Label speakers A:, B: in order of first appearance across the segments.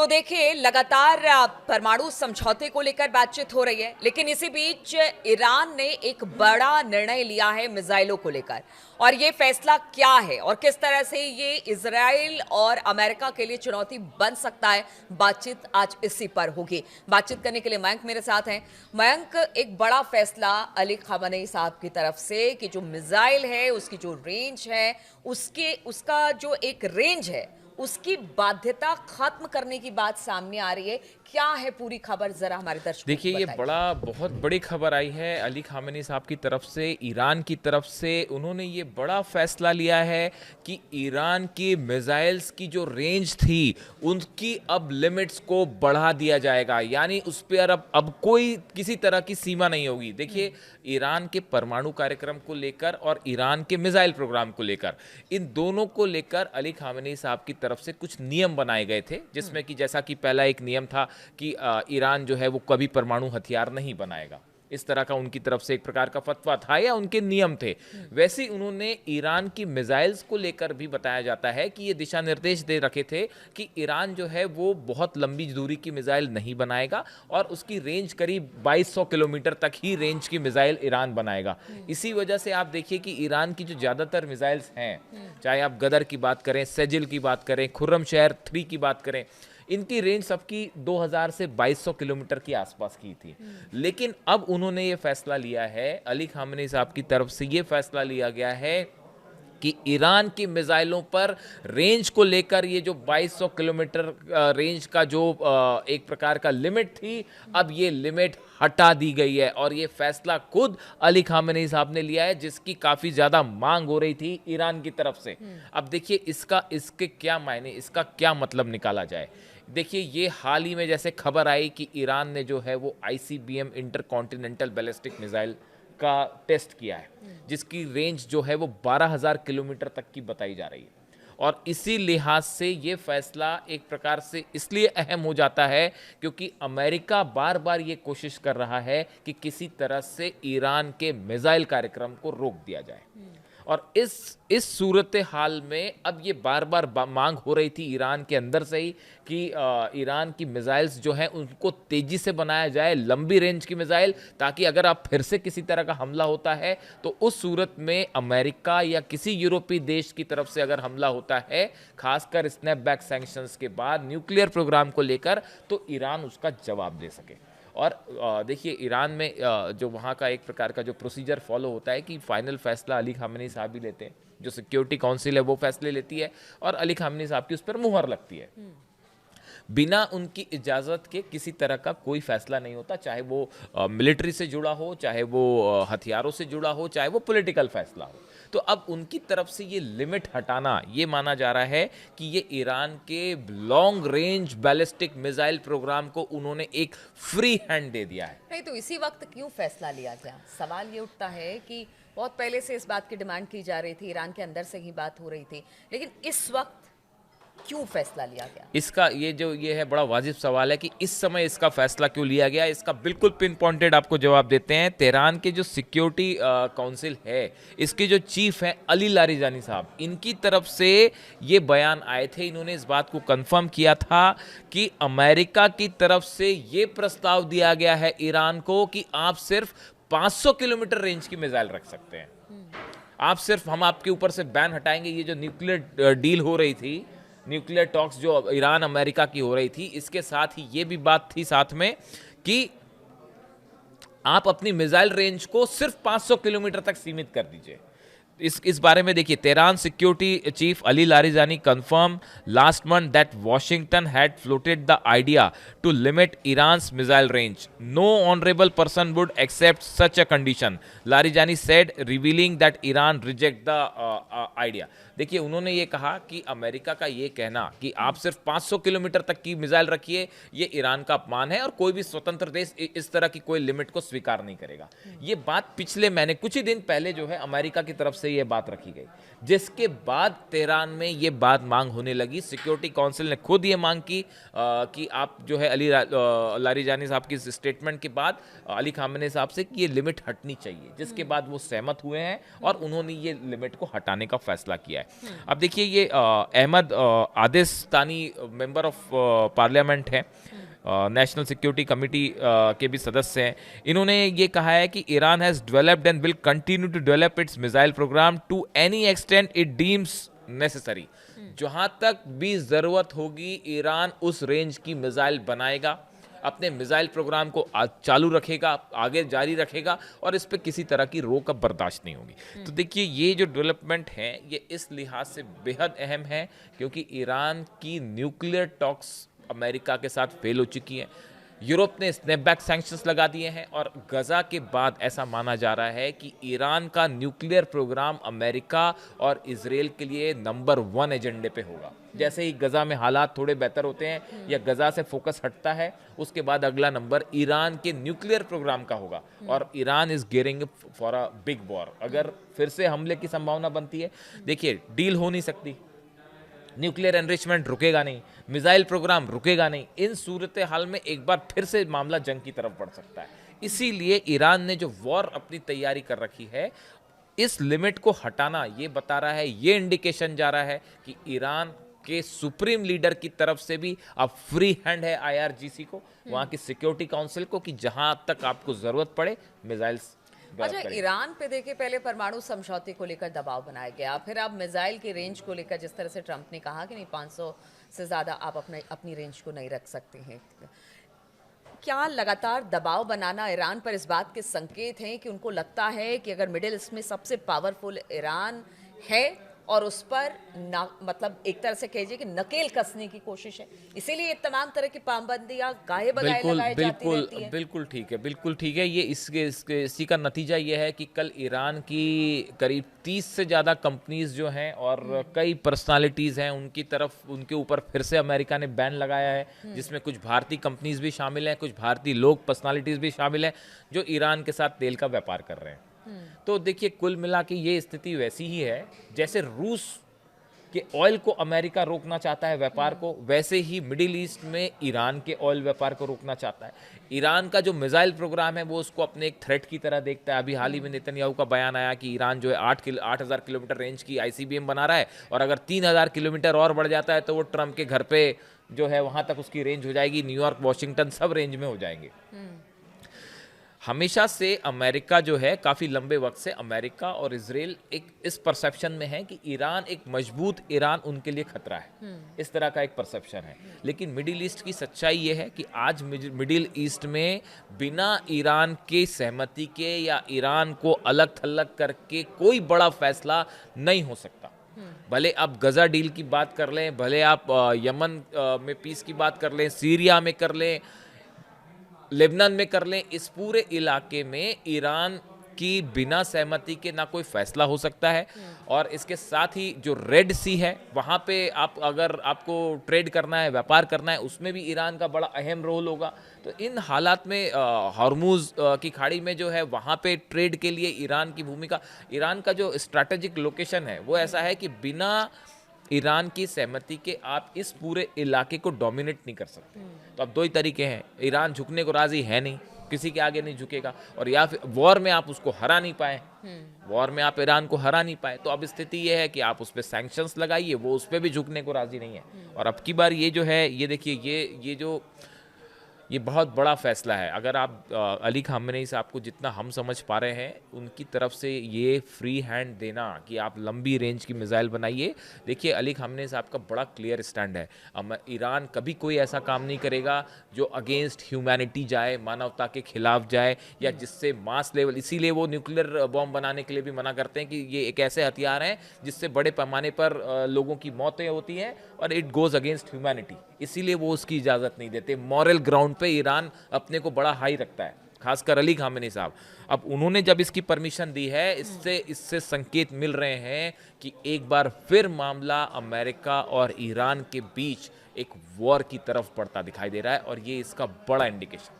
A: तो देखिए लगातार परमाणु समझौते को लेकर बातचीत हो रही है, लेकिन इसी बीच ईरान ने एक बड़ा निर्णय लिया है मिसाइलों को लेकर। और ये फैसला क्या है और किस तरह से ये इजराइल और अमेरिका के लिए चुनौती बन सकता है, बातचीत आज इसी पर होगी। बातचीत करने के लिए मयंक मेरे साथ हैं। मयंक, एक बड़ा फैसला अली खामेनी साहब की तरफ से कि जो मिसाइल है उसकी जो रेंज है, उसका जो एक रेंज है उसकी बाध्यता खत्म करने की बात सामने आ रही है। क्या है पूरी खबर, जरा हमारे दर्शकों को
B: देखिए, ये
A: बताइए।
B: बहुत बड़ी खबर आई है अली खामेनी साहब की तरफ से, ईरान की तरफ से। उन्होंने ये बड़ा फैसला लिया है कि ईरान की मिसाइल्स की जो रेंज थी उनकी अब लिमिट्स को बढ़ा दिया जाएगा, यानी उस पर अब कोई किसी तरह की सीमा नहीं होगी। देखिए, ईरान के परमाणु कार्यक्रम को लेकर और ईरान के मिसाइल प्रोग्राम को लेकर, इन दोनों को लेकर अली खामेनी साहब की तरफ से कुछ नियम बनाए गए थे, जिसमें कि जैसा कि पहला एक नियम था कि ईरान जो है वो कभी परमाणु हथियार नहीं बनाएगा। इस तरह का उनकी तरफ से एक प्रकार का फतवा था या उनके नियम थे। वैसे ही उन्होंने ईरान की मिसाइल्स को लेकर भी बताया जाता है कि ये दिशा निर्देश दे रखे थे कि ईरान जो है वो बहुत लंबी दूरी की मिसाइल नहीं बनाएगा और उसकी रेंज करीब 2200 किलोमीटर तक ही रेंज की मिसाइल ईरान बनाएगा। इसी वजह से आप देखिए कि ईरान की जो ज़्यादातर मिसाइल्स हैं, चाहे आप गदर की बात करें, सेजिल की बात करें, खुर्रमशहर 3 की बात करें, इनकी रेंज सबकी 2000 से 2200 किलोमीटर के आसपास की थी। लेकिन अब उन्होंने ये फैसला लिया है, अली खामेनी साहब की तरफ से ये फैसला लिया गया है कि ईरान की मिसाइलों पर रेंज को लेकर ये जो 2200 किलोमीटर रेंज का जो एक प्रकार का लिमिट थी, अब ये लिमिट हटा दी गई है। और ये फैसला खुद अली खामेनी साहब ने लिया है, जिसकी काफ़ी ज़्यादा मांग हो रही थी ईरान की तरफ से। अब देखिए इसके क्या मायने, इसका क्या मतलब निकाला जाए। देखिए, ये हाल ही में जैसे खबर आई कि ईरान ने जो है वो ICBM inter continental ballistic missile का टेस्ट किया है, जिसकी रेंज जो है वो 12,000 किलोमीटर तक की बताई जा रही है। और इसी लिहाज से ये फैसला एक प्रकार से इसलिए अहम हो जाता है क्योंकि अमेरिका बार बार ये कोशिश कर रहा है कि किसी तरह से ईरान के मिसाइल कार्यक्रम को रोक दिया जाए। और इस सूरत हाल में अब ये बार बार मांग हो रही थी ईरान के अंदर से ही कि ईरान की मिसाइल्स जो हैं उनको तेजी से बनाया जाए, लंबी रेंज की मिसाइल, ताकि अगर आप फिर से किसी तरह का हमला होता है तो उस सूरत में अमेरिका या किसी यूरोपीय देश की तरफ से अगर हमला होता है, खासकर स्नैपबैक सैंक्शंस के बाद न्यूक्लियर प्रोग्राम को लेकर, तो ईरान उसका जवाब दे सके। और देखिए, ईरान में जो वहाँ का एक प्रकार का जो प्रोसीजर फॉलो होता है कि फाइनल फैसला अली खामेनी साहब ही लेते हैं, जो सिक्योरिटी काउंसिल है वो फैसले लेती है और अली खामेनी साहब की उस पर मुहर लगती है। बिना उनकी इजाज़त के किसी तरह का कोई फैसला नहीं होता, चाहे वो मिलिट्री से जुड़ा हो, चाहे वो हथियारों से जुड़ा हो, चाहे वो पॉलिटिकल फैसला हो। तो अब उनकी तरफ से ये लिमिट हटाना, ये माना जा रहा है कि ये ईरान के long range ballistic missile programme को उन्होंने एक फ्री हैंड दे दिया है।
A: नहीं तो इसी वक्त क्यों फैसला लिया गया? सवाल ये उठता है कि बहुत पहले से इस बात की डिमांड की जा रही थी, ईरान के अंदर से ही बात हो रही थी, लेकिन इस वक्त क्यों फैसला लिया गया?
B: इसका ये है बड़ा वाजिब सवाल है कि इस समय इसका फैसला क्यों लिया गया। इसका बिल्कुल पिन पॉइंटेड आपको जवाब देते हैं। तेहरान के जो सिक्योरिटी काउंसिल है, इसके जो चीफ हैं अली लारिजानी साहब, इनकी तरफ से ये बयान आए थे। इन्होंने इस बात को कंफर्म किया था कि अमेरिका की तरफ से ये प्रस्ताव दिया गया है ईरान को कि आप सिर्फ 500 किलोमीटर रेंज की मिसाइल रख सकते हैं। आप सिर्फ, हम आपके ऊपर से बैन हटाएंगे। ये जो न्यूक्लियर डील हो रही थी, न्यूक्लियर टॉक्स जो ईरान अमेरिका की हो रही थी, इसके साथ ही ये भी बात थी साथ में कि आप अपनी मिसाइल रेंज को सिर्फ 500 किलोमीटर तक सीमित कर दीजिए। इस बारे में देखिए, Tehran security chief Ali Larijani confirm last month that Washington had floated the idea to limit Iran's missile range. No honourable person would accept such a condition, Larijani said, revealing that Iran reject the idea. देखिए, उन्होंने ये कहा कि America का ये कहना कि आप सिर्फ 500 किलोमीटर तक की मिसाइल रखिए, ये ईरान का अपमान है और कोई भी स्वतंत्र देश इस तरह की कोई लिमिट को स्वीकार नहीं करेगा। ये बात पिछले महीने, कुछ ही दिन पहले जो है, अमेरिका की तरफ से ये बात रखी गई, जिसके बाद तेहरान में ये बात मांग होने लगी। सिक्योरिटी काउंसिल ने खुद ये मांग की कि आप जो है लारीजानी साहब की स्टेटमेंट के बाद अली खामेनी साहब से कि ये लिमिट हटनी चाहिए, जिसके बाद वो सहमत हुए हैं और उन्होंने ये लिमिट को हटाने का फैसला किया है। अब देखिए ये Ahmad Ardestani member of parliament है, नेशनल सिक्योरिटी कमेटी के भी सदस्य हैं। इन्होंने ये कहा है कि Iran has developed and will continue to develop its missile programme to any extent it deems necessary. जहां तक भी जरूरत होगी ईरान उस रेंज की मिसाइल बनाएगा, अपने मिसाइल प्रोग्राम को चालू रखेगा, आगे जारी रखेगा और इस पे किसी तरह की रोक अब बर्दाश्त नहीं होगी। तो देखिए ये जो डेवलपमेंट है ये इस लिहाज से बेहद अहम है क्योंकि ईरान की न्यूक्लियर टॉक्स अमेरिका के साथ फेल हो चुकी हैं। यूरोप ने स्नैपबैक सैंक्शंस लगा दिए हैं और गजा के बाद ऐसा माना जा रहा है कि ईरान का न्यूक्लियर प्रोग्राम अमेरिका और इजराइल के लिए नंबर 1 एजेंडे पे होगा। जैसे ही गजा में हालात थोड़े बेहतर होते हैं या गजा से फोकस हटता है, उसके बाद अगला नंबर ईरान के न्यूक्लियर प्रोग्राम का होगा और Iran is gearing for a big war. अगर फिर से हमले की संभावना बनती है, देखिए डील हो नहीं सकती, न्यूक्लियर एनरिचमेंट रुकेगा नहीं, मिसाइल प्रोग्राम रुकेगा नहीं, इन सूरत हाल में एक बार फिर से मामला जंग की तरफ बढ़ सकता है। इसीलिए ईरान ने जो वॉर अपनी तैयारी कर रखी है, इस लिमिट को हटाना ये बता रहा है, ये इंडिकेशन जा रहा है कि ईरान के सुप्रीम लीडर की तरफ से भी अब फ्री हैंड है IRGC को, वहां की सिक्योरिटी काउंसिल को, कि जहां तक आपको जरूरत पड़े मिसाइल्स।
A: अच्छा, ईरान पे देखिए पहले परमाणु समझौते को लेकर दबाव बनाया गया, फिर अब मिसाइल की रेंज को लेकर जिस तरह से ट्रंप ने कहा कि नहीं 500 से ज़्यादा आप अपनी रेंज को नहीं रख सकते हैं। क्या लगातार दबाव बनाना ईरान पर इस बात के संकेत हैं कि उनको लगता है कि अगर मिडिल ईस्ट में सबसे पावरफुल ईरान है और उस पर मतलब एक तरह से कहिए कि नकेल कसने की कोशिश है, इसीलिए तमाम तरह की पाबंदियां गाहे बगाए लगाई जाती रहती हैं।
B: बिल्कुल ठीक है, बिल्कुल ठीक है। ये इसी का नतीजा ये है कि कल ईरान की करीब 30 से ज़्यादा कंपनीज जो हैं और कई पर्सनालिटीज़ हैं, उनके ऊपर फिर से अमेरिका ने बैन लगाया है, जिसमें कुछ भारतीय कंपनीज भी शामिल हैं, कुछ भारतीय लोग पर्सनालिटीज़ भी शामिल हैं जो ईरान के साथ तेल का व्यापार कर रहे हैं। तो देखिए कुल मिला के ये स्थिति वैसी ही है जैसे रूस के ऑयल को अमेरिका रोकना चाहता है व्यापार को, वैसे ही मिडिल ईस्ट में ईरान के ऑयल व्यापार को रोकना चाहता है। ईरान का जो मिसाइल प्रोग्राम है वो उसको अपने एक थ्रेट की तरह देखता है। अभी हाल ही में नेतन्याहू का बयान आया कि ईरान जो है 8,000 किलोमीटर रेंज की ICBM बना रहा है और अगर 3,000 किलोमीटर और बढ़ जाता है तो वो ट्रंप के घर पे जो है वहां तक उसकी रेंज हो जाएगी, न्यूयॉर्क, वॉशिंगटन सब रेंज में हो जाएंगे। हमेशा से अमेरिका जो है, काफ़ी लंबे वक्त से अमेरिका और इजराइल एक इस परसेप्शन में है कि ईरान एक मजबूत ईरान उनके लिए खतरा है, इस तरह का एक परसेप्शन है। लेकिन मिडिल ईस्ट की सच्चाई ये है कि आज मिडिल ईस्ट में बिना ईरान के सहमति के या ईरान को अलग थलग करके कोई बड़ा फैसला नहीं हो सकता। भले आप गजा डील की बात कर लें, भले आप यमन में पीस की बात कर लें, सीरिया में कर लें, लेबनान में कर लें, इस पूरे इलाके में ईरान की बिना सहमति के ना कोई फैसला हो सकता है। और इसके साथ ही जो रेड सी है वहाँ पे अगर आपको ट्रेड करना है, व्यापार करना है, उसमें भी ईरान का बड़ा अहम रोल होगा। तो इन हालात में हॉर्मुज की खाड़ी में जो है वहाँ पे ट्रेड के लिए ईरान की भूमिका, ईरान का जो स्ट्रैटेजिक लोकेशन है वो ऐसा है कि बिना ईरान की सहमति के आप इस पूरे इलाके को डोमिनेट नहीं कर सकते। तो अब दो ही तरीके हैं, ईरान झुकने को राजी है नहीं, किसी के आगे नहीं झुकेगा, और या फिर वॉर में आप उसको हरा नहीं पाए, वॉर में आप ईरान को हरा नहीं पाए, तो अब स्थिति ये है कि आप उस पर सैंक्शंस लगाइए, वो उस पर भी झुकने को राजी नहीं है। और अब की बार ये जो है, ये देखिए ये बहुत बड़ा फैसला है। अगर आप अली खामेनी साहब को जितना हम समझ पा रहे हैं, उनकी तरफ से ये फ्री हैंड देना कि आप लंबी रेंज की मिसाइल बनाइए, देखिए अली खामेनी साहब का बड़ा क्लियर स्टैंड है। ईरान कभी कोई ऐसा काम नहीं करेगा जो अगेंस्ट ह्यूमैनिटी जाए, मानवता के खिलाफ जाए, या जिससे मास लेवल, इसीलिए वो न्यूक्लियर बॉम्ब बनाने के लिए भी मना करते हैं कि ये एक ऐसे हथियार हैं जिससे बड़े पैमाने पर लोगों की मौतें होती हैं और इट गोज अगेंस्ट ह्यूमैनिटी, इसीलिए वो उसकी इजाज़त नहीं देते। मॉरल ग्राउंड पे ईरान अपने को बड़ा हाई रखता है, खासकर अली खामेनी साहब। अब उन्होंने जब इसकी परमिशन दी है, इससे संकेत मिल रहे हैं कि एक बार फिर मामला अमेरिका और ईरान के बीच एक वॉर की तरफ बढ़ता दिखाई दे रहा है, और ये इसका बड़ा इंडिकेशन।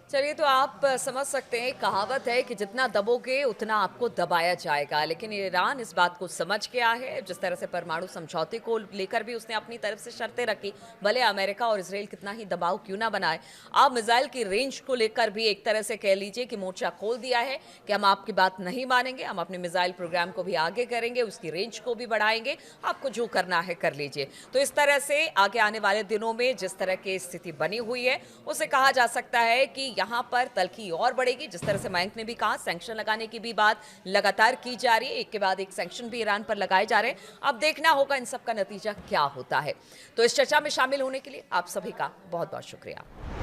A: चलिए, तो आप समझ सकते हैं, कहावत है कि जितना दबोगे उतना आपको दबाया जाएगा। लेकिन ईरान इस बात को समझ गया है। जिस तरह से परमाणु समझौते को लेकर भी उसने अपनी तरफ से शर्तें रखी, भले अमेरिका और इसराइल कितना ही दबाव क्यों ना बनाए। अब मिसाइल की रेंज को लेकर भी एक तरह से कह लीजिए कि मोर्चा खोल दिया है कि हम आपकी बात नहीं मानेंगे, हम अपने मिसाइल प्रोग्राम को भी आगे करेंगे, उसकी रेंज को भी बढ़ाएंगे, आपको जो करना है कर लीजिए। तो इस तरह से आगे आने वाले दिनों में जिस तरह की स्थिति बनी हुई है, उसे कहा जा सकता है कि यहां पर तलखी और बढ़ेगी। जिस तरह से मयंक ने भी कहा, सैंक्शन लगाने की भी बात लगातार की जा रही है, एक के बाद एक सैंक्शन भी ईरान पर लगाए जा रहे हैं। अब देखना होगा इन सब का नतीजा क्या होता है। तो इस चर्चा में शामिल होने के लिए आप सभी का बहुत बहुत शुक्रिया।